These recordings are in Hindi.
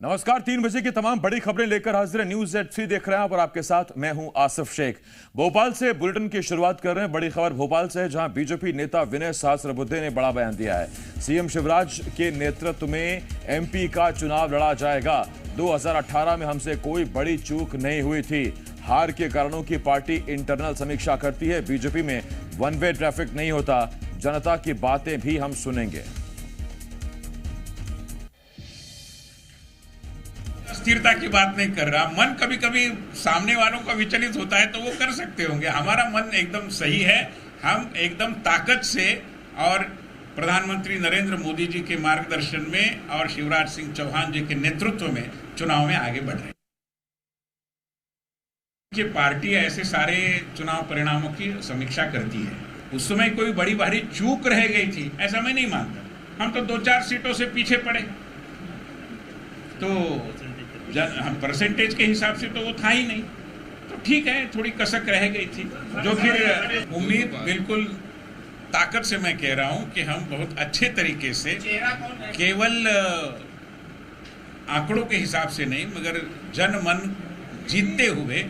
नमस्कार, 3 बजे की तमाम बड़ी खबरें लेकर हाजिर है न्यूज Z3 देख रहे हैं और आपके साथ मैं हूं आसिफ शेख। भोपाल से बुलेटिन की शुरुआत कर रहे हैं। बड़ी खबर भोपाल से है, जहां बीजेपी नेता विनय सहस्त्रबुद्धे ने बड़ा बयान दिया है। सीएम शिवराज के नेतृत्व में MP का चुनाव लड़ा जाएगा। 2018 में हमसे कोई बड़ी चूक नहीं हुई थी। हार के कारणों की पार्टी इंटरनल समीक्षा करती है। बीजेपी में वन वे ट्रैफिक नहीं होता। जनता की बातें भी हम सुनेंगे। स्थिरता की बात नहीं कर रहा। मन कभी कभी सामने वालों का विचलित होता है तो वो कर सकते होंगे। हमारा मन एकदम सही है। हम एकदम ताकत से और प्रधानमंत्री नरेंद्र मोदी जी के मार्गदर्शन में और शिवराज सिंह चौहान जी के नेतृत्व में चुनाव में आगे बढ़ रहे हैं। कि पार्टी ऐसे सारे चुनाव परिणामों की समीक्षा करती है। उस समय कोई बड़ी भारी चूक रह गई थी ऐसा मैं नहीं मानता। हम तो 2-4 सीटों से पीछे पड़े, तो हम परसेंटेज के हिसाब से तो वो था ही नहीं। तो ठीक है, थोड़ी कसक रह गई थी, जो फिर उम्मीद बिल्कुल ताकत से मैं कह रहा हूं कि हम बहुत अच्छे तरीके से केवल आंकड़ों के हिसाब से नहीं मगर जन मन जीतते हुए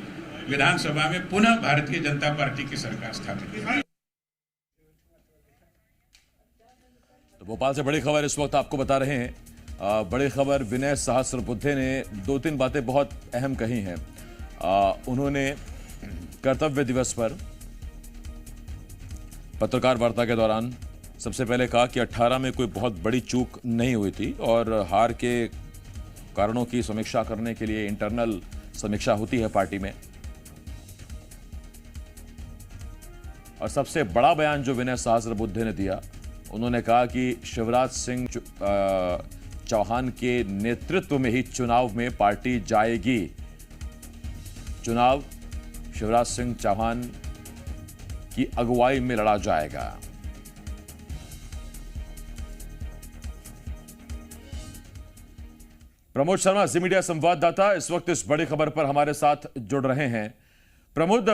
विधानसभा में पुनः भारतीय जनता पार्टी की सरकार स्थापित की। तो भोपाल से बड़ी खबर इस वक्त आपको बता रहे हैं। बड़ी खबर, विनय सहस्त्रबुद्धे ने 2-3 बातें बहुत अहम कही हैं। उन्होंने कर्तव्य दिवस पर पत्रकार वार्ता के दौरान सबसे पहले कहा कि 18 में कोई बहुत बड़ी चूक नहीं हुई थी और हार के कारणों की समीक्षा करने के लिए इंटरनल समीक्षा होती है पार्टी में। और सबसे बड़ा बयान जो विनय सहस्त्रबुद्धे ने दिया, उन्होंने कहा कि शिवराज सिंह चौहान के नेतृत्व में ही चुनाव में पार्टी जाएगी। चुनाव शिवराज सिंह चौहान की अगुवाई में लड़ा जाएगा। प्रमोद शर्मा, जी मीडिया संवाददाता, इस वक्त इस बड़ी खबर पर हमारे साथ जुड़ रहे हैं। प्रमोद,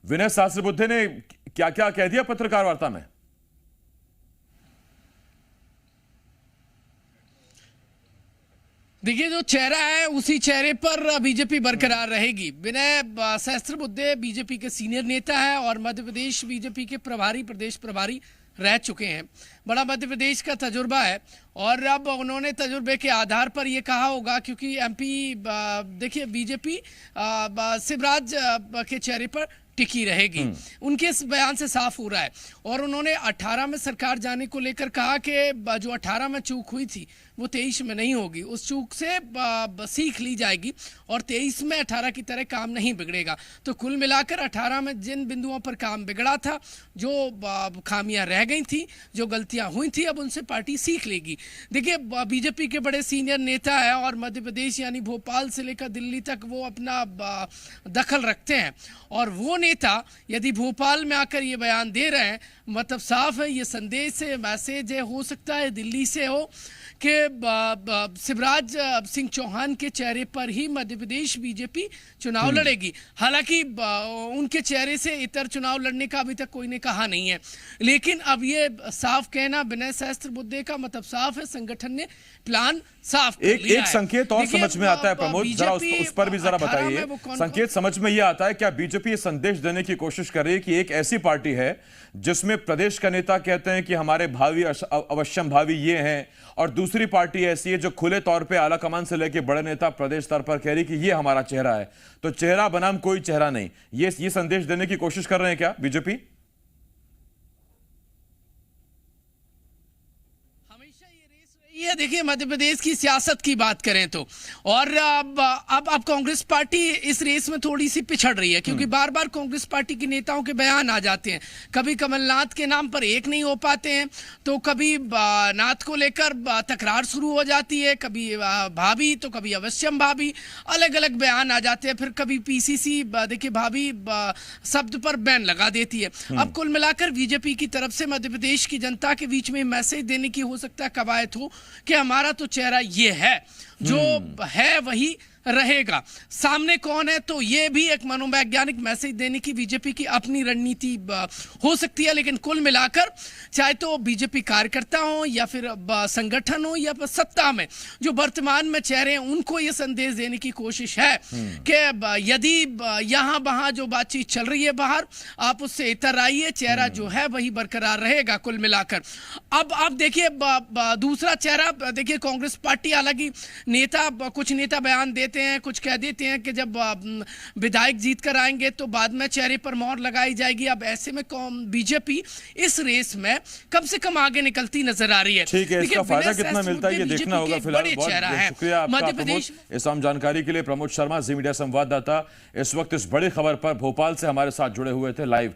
विनय सहस्त्रबुद्धे ने क्या क्या कह दिया पत्रकार वार्ता में? देखिए, जो चेहरा है उसी चेहरे पर बीजेपी बरकरार रहेगी। विनय सहस्त्रबुद्धे बीजेपी के सीनियर नेता है और मध्य प्रदेश बीजेपी के प्रदेश प्रभारी रह चुके हैं। बड़ा मध्य प्रदेश का तजुर्बा है और अब उन्होंने तजुर्बे के आधार पर ये कहा होगा, क्योंकि MP देखिए बीजेपी शिवराज के चेहरे पर टिकी रहेगी। उनके इस बयान से साफ हो रहा है। और उन्होंने 18 में सरकार जाने को लेकर कहा कि जो 18 में चूक हुई थी वो 23 में नहीं होगी। उस चूक से सीख ली जाएगी और 23 में 18 की तरह काम नहीं बिगड़ेगा। तो कुल मिलाकर 18 में जिन बिंदुओं पर काम बिगड़ा था, जो खामियां रह गई थी, जो गलतियां हुई थी, अब उनसे पार्टी सीख लेगी। देखिए, बीजेपी के बड़े सीनियर नेता है और मध्य प्रदेश यानी भोपाल से लेकर दिल्ली तक वो अपना दखल रखते हैं। और वो नेता यदि भोपाल में आकर ये बयान दे रहे हैं, मतलब साफ है, ये संदेश है, मैसेज है, हो सकता है दिल्ली से हो कि शिवराज सिंह चौहान के चेहरे पर ही मध्य प्रदेश बीजेपी चुनाव लड़ेगी। हालांकि उनके चेहरे से इतर चुनाव लड़ने का अभी तक कोई ने कहा नहीं है, लेकिन अब ये साफ कहना विनय सहस्त्रबुद्धे का मतलब साफ है, संगठन ने प्लान साफ कर लिया है। एक संकेत और समझ में आता है प्रमोद, जरा उस पर भी जरा बताइए। संकेत समझ में यह आता है, क्या बीजेपी ये संदेश देने की कोशिश कर रही है कि एक ऐसी पार्टी है जिसमें प्रदेश का नेता कहते हैं कि हमारे भावी अवश्यम भावी ये हैं, और दूसरी पार्टी ऐसी है जो खुले तौर पे आला कमान से लेके बड़े नेता प्रदेश स्तर पर कह रही कि ये हमारा चेहरा है, तो चेहरा बनाम कोई चेहरा नहीं, ये संदेश देने की कोशिश कर रहे हैं क्या बीजेपी? ये देखिए, मध्य प्रदेश की सियासत की बात करें तो, और अब कांग्रेस पार्टी इस रेस में थोड़ी सी पिछड़ रही है, क्योंकि बार बार कांग्रेस पार्टी के नेताओं के बयान आ जाते हैं। कभी कमलनाथ के नाम पर एक नहीं हो पाते हैं, तो कभी नाथ को लेकर तकरार शुरू हो जाती है, कभी भाभी तो कभी अवश्यम भाभी, अलग अलग बयान आ जाते हैं। फिर कभी PCC देखिए भाभी शब्द पर बैन लगा देती है। अब कुल मिलाकर बीजेपी की तरफ से मध्य प्रदेश की जनता के बीच में मैसेज देने की हो सकता है कवायद हो कि हमारा तो चेहरा ये है, जो है वही रहेगा। सामने कौन है, तो ये भी एक मनोवैज्ञानिक मैसेज देने की बीजेपी की अपनी रणनीति हो सकती है। लेकिन कुल मिलाकर चाहे तो बीजेपी कार्यकर्ता हो या फिर संगठन हो या फिर सत्ता में जो वर्तमान में चेहरे हैं, उनको ये संदेश देने की कोशिश है कि यदि यहां वहां जो बातचीत चल रही है बाहर, आप उससे इतर आइए, चेहरा जो है वही बरकरार रहेगा कुल मिलाकर। अब आप देखिए दूसरा चेहरा देखिए, कांग्रेस पार्टी, हालांकि कुछ नेता बयान देते हैं, कुछ कह देते हैं कि जब विधायक जीत कर आएंगे तो बाद में चेहरे पर मोहर लगाई जाएगी। अब ऐसे में बीजेपी इस रेस में कम से कम आगे निकलती नजर आ रही है। ठीक है, इसका फायदा कितना मिलता है ये देखना होगा। फिलहाल बहुत शुक्रिया आपका मध्य प्रदेश इस आम जानकारी के लिए। प्रमोद शर्मा, जी मीडिया संवाददाता, इस वक्त इस बड़ी खबर पर भोपाल से हमारे साथ जुड़े हुए थे लाइव।